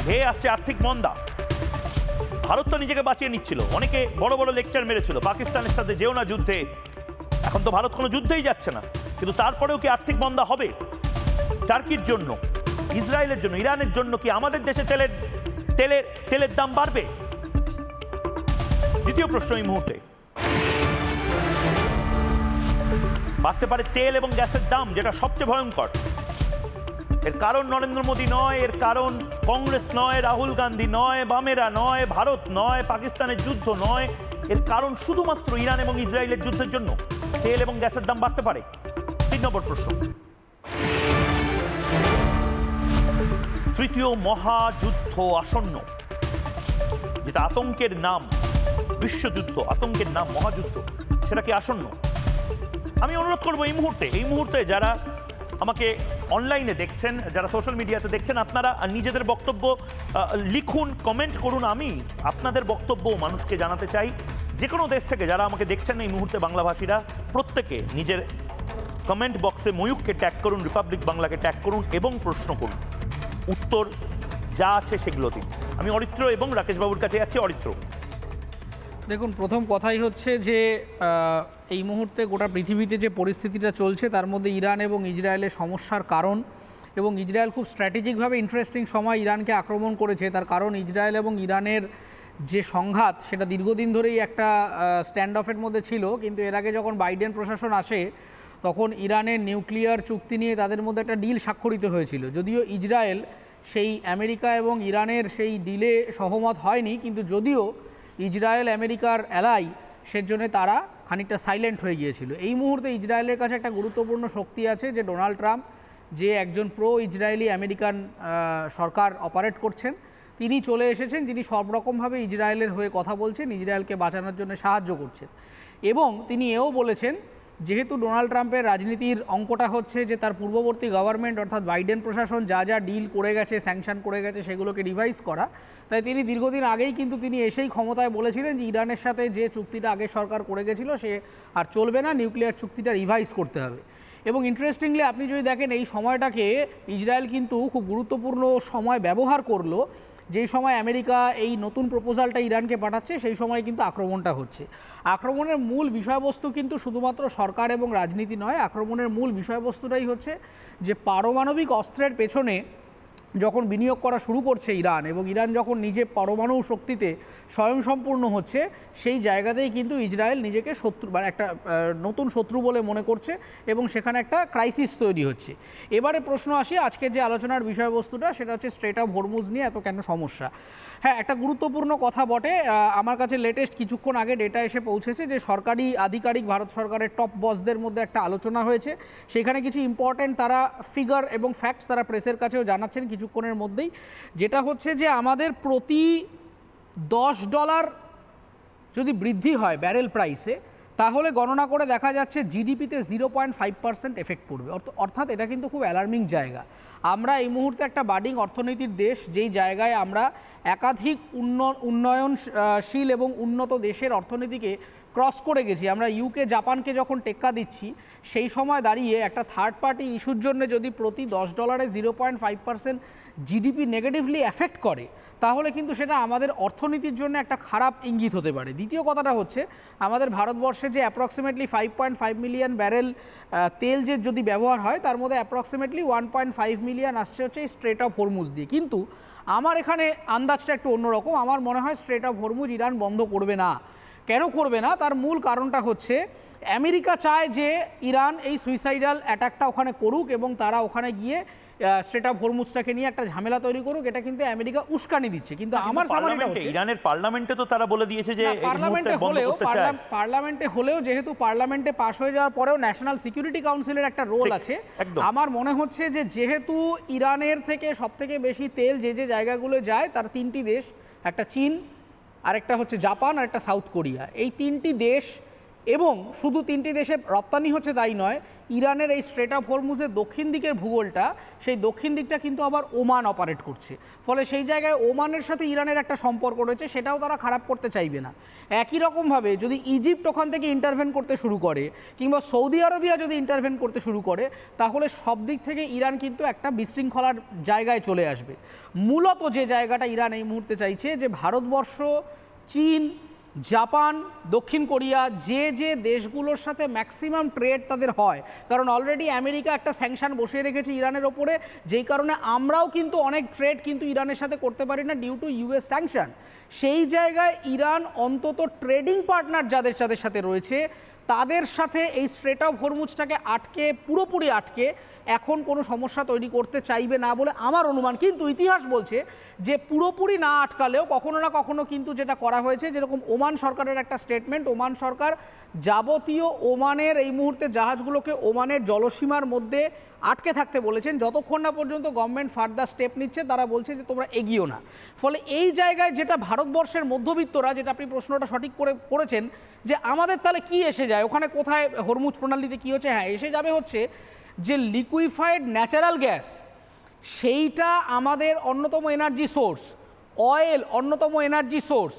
ধেয়ে আসছে আর্থিক মন্দা। ভারত তো নিজেকে বাঁচিয়ে নিচ্ছিল, অনেকে বড় বড় লেকচার মেরেছিল পাকিস্তানের সাথে যেও না যুদ্ধে। এখন তো ভারত কোনো যুদ্ধেই যাচ্ছে না, কিন্তু তারপরেও কি আর্থিক মন্দা হবে? টার্কির জন্য, ইসরায়েলের জন্য, ইরানের জন্য কি আমাদের দেশে তেলের দাম বাড়বে? দ্বিতীয় প্রশ্ন এই মুহূর্তে, বাড়তে পারে তেল এবং গ্যাসের দাম, যেটা সবচেয়ে ভয়ঙ্কর। এর কারণ নরেন্দ্র মোদী নয়, এর কারণ কংগ্রেস নয়, রাহুল গান্ধী নয়, বামেরা নয়, ভারত নয়, পাকিস্তানের যুদ্ধ নয়। এর কারণ শুধুমাত্র ইরান এবং ইসরায়েলের যুদ্ধের জন্য তেল এবং গ্যাসের দাম বাড়তে পারে। 3 নম্বর প্রশ্ন, তৃতীয় মহাযুদ্ধ আসন্ন, যেটা আতঙ্কের নাম, বিশ্বযুদ্ধ, আতঙ্কের নাম মহাযুদ্ধ, সেটা কি আসন্ন? আমি অনুরোধ করবো এই মুহূর্তে যারা আমাকে অনলাইনে দেখছেন, যারা সোশ্যাল মিডিয়াতে দেখছেন, আপনারা নিজেদের বক্তব্য লিখুন, কমেন্ট করুন। আমি আপনাদের বক্তব্য মানুষকে জানাতে চাই। যে কোনো দেশ থেকে যারা আমাকে দেখছেন এই মুহূর্তে, বাংলাভাষীরা প্রত্যেকে নিজের কমেন্ট বক্সে ময়ূককে ট্যাগ করুন, রিপাবলিক বাংলাকে ট্যাগ করুন এবং প্রশ্ন করুন। উত্তর যা আছে সেগুলো দিন। আমি অরিত্র এবং রাকেশবাবুর কাছে যাচ্ছি। অরিত্র, দেখুন, প্রথম কথাই হচ্ছে যে এই মুহূর্তে গোটা পৃথিবীতে যে পরিস্থিতিটা চলছে তার মধ্যে ইরান এবং ইসরায়েলের সমস্যার কারণ, এবং ইসরায়েল খুব স্ট্র্যাটেজিকভাবে ইন্টারেস্টিং সময় ইরানকে আক্রমণ করেছে। তার কারণ ইসরায়েল এবং ইরানের যে সংঘাত সেটা দীর্ঘদিন ধরেই একটা স্ট্যান্ড অফের মধ্যে ছিল, কিন্তু এর আগে যখন বাইডেন প্রশাসন আসে তখন ইরানের নিউক্লিয়ার চুক্তি নিয়ে তাদের মধ্যে একটা ডিল স্বাক্ষরিত হয়েছিল। যদিও ইসরায়েল সেই আমেরিকা এবং ইরানের সেই ডিলে সহমত হয়নি, কিন্তু যদিও ইসরায়েল আমেরিকার অ্যালাই, সেজন্য তারা খানিকটা সাইলেন্ট হয়ে গিয়েছিল। এই মুহূর্তে ইসরায়েলের কাছে একটা গুরুত্বপূর্ণ শক্তি আছে, যে ডোনাল্ড ট্রাম্প, যে একজন প্রো ইসরায়েলি আমেরিকান সরকার অপারেট করছেন। তিনি চলে এসেছেন, যিনি সব রকমভাবে ইসরায়েলের হয়ে কথা বলছেন, ইসরায়েলকে বাঁচানোর জন্য সাহায্য করছেন। এবং তিনি এও বলেছেন, যেহেতু ডোনাল্ড ট্রাম্পের রাজনীতির অঙ্কটা হচ্ছে যে তার পূর্ববর্তী গভর্নমেন্ট অর্থাৎ বাইডেন প্রশাসন যা যা ডিল করে গেছে, স্যাংশন করে গেছে, সেগুলোকে রিভাইজ করা। তাই তিনি দীর্ঘদিন আগেই কিন্তু তিনি এসেই ক্ষমতায় বলেছিলেন যে ইরানের সাথে যে চুক্তিটা আগের সরকার করে গেছিল সে আর চলবে না, নিউক্লিয়ার চুক্তিটা রিভাইজ করতে হবে। এবং ইন্টারেস্টিংলি আপনি যদি দেখেন, এই সময়টাকে ইসরায়েল কিন্তু খুব গুরুত্বপূর্ণ সময় ব্যবহার করলো। যেই সময় আমেরিকা এই নতুন প্রপোজালটা ইরানকে পাঠাচ্ছে, সেই সময় কিন্তু আক্রমণটা হচ্ছে। আক্রমণের মূল বিষয়বস্তু কিন্তু শুধুমাত্র সরকার এবং রাজনীতি নয়, আক্রমণের মূল বিষয়বস্তুটাই হচ্ছে যে পারমাণবিক অস্ত্রের পেছনে যখন বিনিয়োগ করা শুরু করছে ইরান, এবং ইরান যখন নিজে পরমাণু শক্তিতে স্বয়ংসম্পূর্ণ হচ্ছে, সেই জায়গাতেই কিন্তু ইসরায়েল নিজেকে শত্রু বা একটা নতুন শত্রু বলে মনে করছে, এবং সেখানে একটা ক্রাইসিস তৈরি হচ্ছে। এবারে প্রশ্ন আসি, আজকের যে আলোচনার বিষয়বস্তুটা সেটা হচ্ছে স্ট্রেট অফ হরমুজ নিয়ে এত কেন সমস্যা। হ্যাঁ, একটা গুরুত্বপূর্ণ কথা বটে। আমার কাছে লেটেস্ট কিছুক্ষণ আগে ডেটা এসে পৌঁছেছে যে সরকারি আধিকারিক, ভারত সরকারের টপ বসদের মধ্যে একটা আলোচনা হয়েছে। সেখানে কিছু ইম্পর্ট্যান্ট তারা ফিগার এবং ফ্যাক্টস তারা প্রেসের কাছেও জানাচ্ছেন কিছুক্ষণের মধ্যেই, যেটা হচ্ছে যে আমাদের প্রতি $10 যদি বৃদ্ধি হয় ব্যারেল প্রাইসে, তাহলে গণনা করে দেখা যাচ্ছে জিডিপিতে 0.5% এফেক্ট পড়বে। অর্থাৎ এটা কিন্তু খুব অ্যালার্মিং জায়গা। আমরা এই মুহূর্তে একটা বাডিং অর্থনীতির দেশ, যেই জায়গায় আমরা একাধিক উন্নয়নশীল এবং উন্নত দেশের অর্থনীতিকে ক্রস করে গেছি। আমরা ইউকে, জাপানকে যখন টেক্কা দিচ্ছি, সেই সময় দাঁড়িয়ে একটা থার্ড পার্টি ইস্যুর জন্য যদি প্রতি $10 0.5% জিডিপি নেগেটিভলি এফেক্ট করে, তাহলে কিন্তু সেটা আমাদের অর্থনীতির জন্য একটা খারাপ ইঙ্গিত হতে পারে। দ্বিতীয় কথাটা হচ্ছে, আমাদের ভারতবর্ষে যে অ্যাপ্রক্সিমেটলি 5.5 মিলিয়ন ব্যারেল তেল যে যদি ব্যবহার হয়, তার মধ্যে অ্যাপ্রক্সিমেটলি 1.5 মিলিয়ন আসছে হচ্ছে এই স্ট্রেট অফ হরমুজ দিয়ে। কিন্তু আমার এখানে আন্দাজটা একটু অন্যরকম। আমার মনে হয় স্ট্রেট অফ হরমুজ ইরান বন্ধ করবে না। কেন করবে না? তার মূল কারণটা হচ্ছে, আমেরিকা চায় যে ইরান এই সুইসাইডাল অ্যাটাকটা ওখানে করুক, এবং তারা ওখানে গিয়ে স্ট্রেট অফ হরমুজটাকে নিয়ে একটা ঝামেলা তৈরি করুক। এটা কিন্তু আমেরিকা উস্কানি দিচ্ছে। কিন্তু আমার ইরানের পার্লামেন্টে তো তারা বলে দিয়েছে যে পার্লামেন্টে হলেও যেহেতু পার্লামেন্টে পাশ হয়ে যাওয়ার পরেও ন্যাশনাল সিকিউরিটি কাউন্সিলের একটা রোল আছে। আমার মনে হচ্ছে যে যেহেতু ইরানের থেকে সবথেকে বেশি তেল যে যে জায়গাগুলো যায় তার 3টি দেশ, একটা চীন, আরেকটা হচ্ছে জাপান, আর একটা সাউথ কোরিয়া, এই 3টি দেশ এবং শুধু 3টি দেশে রপ্তানি হচ্ছে তাই নয়, ইরানের এই স্ট্রেট অফ হরমুজের দক্ষিণ দিকের ভূগোলটা, সেই দক্ষিণ দিকটা কিন্তু আবার ওমান অপারেট করছে, ফলে সেই জায়গায় ওমানের সাথে ইরানের একটা সম্পর্ক রয়েছে, সেটাও তারা খারাপ করতে চাইবে না। একই রকমভাবে যদি ইজিপ্ট ওখান থেকে ইন্টারভেন করতে শুরু করে কিংবা সৌদি আরবিয়া যদি ইন্টারভেন করতে শুরু করে, তাহলে সব দিক থেকে ইরান কিন্তু একটা বিশৃঙ্খলার জায়গায় চলে আসবে। মূলত যে জায়গাটা ইরান এই মুহূর্তে চাইছে, যে ভারতবর্ষ, চীন, জাপান, দক্ষিণ কোরিয়া, যে যে দেশগুলোর সাথে ম্যাক্সিমাম ট্রেড তাদের হয়, কারণ অলরেডি আমেরিকা একটা স্যাংশন বসিয়ে রেখেছে ইরানের ওপরে, যেই কারণে আমরাও কিন্তু অনেক ট্রেড কিন্তু ইরানের সাথে করতে পারি না ডিউ টু ইউএস স্যাংশন। সেই জায়গায় ইরান অন্তত ট্রেডিং পার্টনার যাদের সাথে রয়েছে তাদের সাথে এই স্ট্রেট অফ হরমুজটাকে পুরোপুরি আটকে এখন কোনো সমস্যা তৈরি করতে চাইবে না বলে আমার অনুমান। কিন্তু ইতিহাস বলছে যে পুরোপুরি না আটকালেও কখনো না কখনো কিন্তু যেটা করা হয়েছে, যেরকম ওমান সরকারের একটা স্টেটমেন্ট, ওমান সরকার যাবতীয় ওমানের এই মুহূর্তে জাহাজগুলোকে ওমানের জলসীমার মধ্যে আটকে থাকতে বলেছেন, যতক্ষণ না পর্যন্ত গভর্নমেন্ট ফার্দার স্টেপ নিচ্ছে। তারা বলছে যে তোমরা এগিয়েও না। ফলে এই জায়গায় যেটা ভারতবর্ষের মধ্যবিত্তরা, যেটা আপনি প্রশ্নটা সঠিক করেছেন যে আমাদের তাহলে কি এসে যায় ওখানে, কোথায় হরমুজ প্রণালীতে কি হচ্ছে, হ্যাঁ এসে যাবে হচ্ছে যে লিকুইফাইড ন্যাচারাল গ্যাস, সেইটা আমাদের অন্যতম এনার্জি সোর্স, অয়েল অন্যতম এনার্জি সোর্স,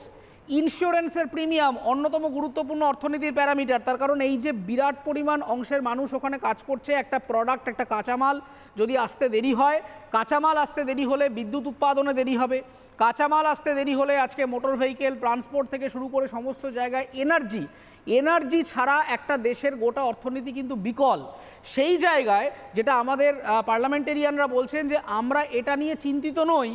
ইন্স্যুরেন্সের প্রিমিয়াম অন্যতম গুরুত্বপূর্ণ অর্থনীতির প্যারামিটার। তার কারণ এই যে বিরাট পরিমাণ অংশের মানুষ ওখানে কাজ করছে, একটা প্রোডাক্ট, একটা কাঁচামাল যদি আসতে দেরি হয়, কাঁচামাল আসতে দেরি হলে বিদ্যুৎ উৎপাদনে দেরি হবে, কাঁচামাল আসতে দেরি হলে আজকে মোটর ভেহিকেল, ট্রান্সপোর্ট থেকে শুরু করে সমস্ত জায়গায় এনার্জি ছাড়া একটা দেশের গোটা অর্থনীতি কিন্তু বিকল। সেই জায়গায় যেটা আমাদের পার্লামেন্টেরিয়ানরা বলছেন যে আমরা এটা নিয়ে চিন্তিত নই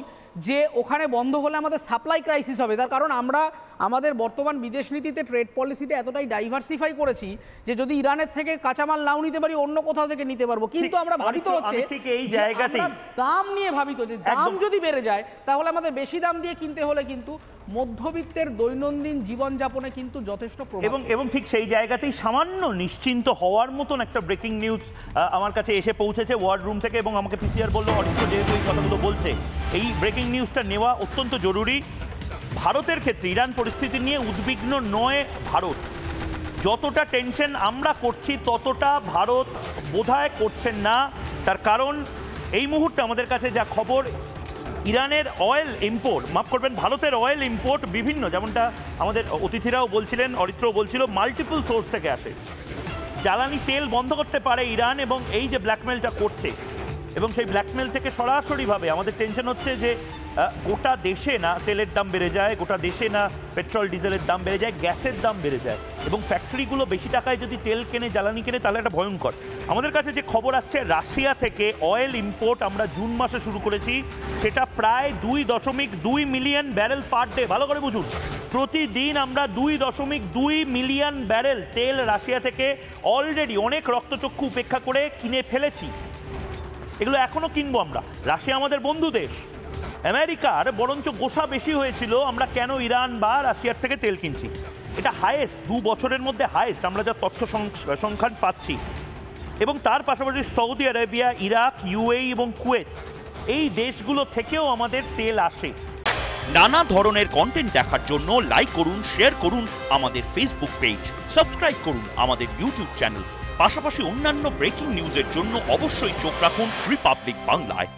যে ওখানে বন্ধ হলে আমাদের সাপ্লাই ক্রাইসিস হবে, তার কারণ আমরা আমাদের বর্তমান বিদেশ নীতিতে ট্রেড পলিসিটা এতটাই ডাইভার্সিফাই করেছি যে যদি ইরানের থেকে কাঁচামাল নাও নিতে পারি অন্য কোথাও থেকে নিতে পারবো। কিন্তু আমরা ভাবিত হচ্ছে এই জায়গাতেই দাম নিয়ে ভাবিত যে দাম যদি বেড়ে যায় তাহলে আমাদের বেশি দাম দিয়ে কিনতে হলে কিন্তু মধ্যবিত্তের দৈনন্দিন জীবনযাপনে কিন্তু যথেষ্ট প্রভাব। এবং ঠিক সেই জায়গাতেই সামান্য নিশ্চিন্ত হওয়ার মতন একটা ব্রেকিং নিউজ আমার কাছে এসে পৌঁছেছে ওয়ার্ড রুম থেকে, এবং আমাকে পিসিআর বললো অরিত্র যেহেতু এই কথাগুলো বলছে, এই ব্রেকিং নিউজটা নেওয়া অত্যন্ত জরুরি। ভারতের ক্ষেত্রে ইরান পরিস্থিতি নিয়ে উদ্বিগ্ন নয় ভারত, যতটা টেনশন আমরা করছি ততটা ভারত বোধহয় করছেন না। তার কারণ এই মুহূর্তে আমাদের কাছে যা খবর, ইরানের অয়েল ইম্পোর্ট, মাফ করবেন, ভারতের অয়েল ইম্পোর্ট বিভিন্ন, যেমনটা আমাদের অতিথিরাও বলছিলেন, অরিত্রও বলছিল, মাল্টিপল সোর্স থেকে আসে। জ্বালানি তেল বন্ধ করতে পারে ইরান, এবং এই যে ব্ল্যাকমেলটা করছে, এবং সেই ব্ল্যাকমেল থেকে সরাসরিভাবে আমাদের টেনশন হচ্ছে যে গোটা দেশে না তেলের দাম বেড়ে যায়, গোটা দেশে না পেট্রোল ডিজেলের দাম বেড়ে যায়, গ্যাসের দাম বেড়ে যায়, এবং ফ্যাক্টরিগুলো বেশি টাকায় যদি তেল কেনে, জ্বালানি কেনে, তাহলে একটা ভয়ঙ্কর। আমাদের কাছে যে খবর আসছে, রাশিয়া থেকে অয়েল ইম্পোর্ট আমরা জুন মাসে শুরু করেছি, সেটা প্রায় 2.2 মিলিয়ন ব্যারেল পার ডে। ভালো করে বুঝুন, প্রতিদিন আমরা 2.2 মিলিয়ন ব্যারেল তেল রাশিয়া থেকে অলরেডি অনেক রক্তচক্ষু উপেক্ষা করে কিনে ফেলেছি। এগুলো এখনো কিনবো আমরা। রাশিয়া আমাদের বন্ধু দেশ, আমেরিকার বরঞ্চ গোসা বেশি হয়েছিল আমরা কেন ইরান বা রাশিয়ার থেকে তেল কিনছি। এটা হায়েস্ট, 2 বছরের মধ্যে হায়েস্ট আমরা যা তথ্য সংখ্যান পাচ্ছি। এবং তার পাশাপাশি সৌদি আরবিয়া, ইরাক, ইউএই এবং কুয়েত, এই দেশগুলো থেকেও আমাদের তেল আসে। নানা ধরনের কন্টেন্ট দেখার জন্য লাইক করুন, শেয়ার করুন আমাদের ফেসবুক পেজ, সাবস্ক্রাইব করুন আমাদের ইউটিউব চ্যানেল। পাশাপাশি অন্যান্য ব্রেকিং নিউজের জন্য অবশ্যই চোখ রাখুন রিপাবলিক বাংলায়।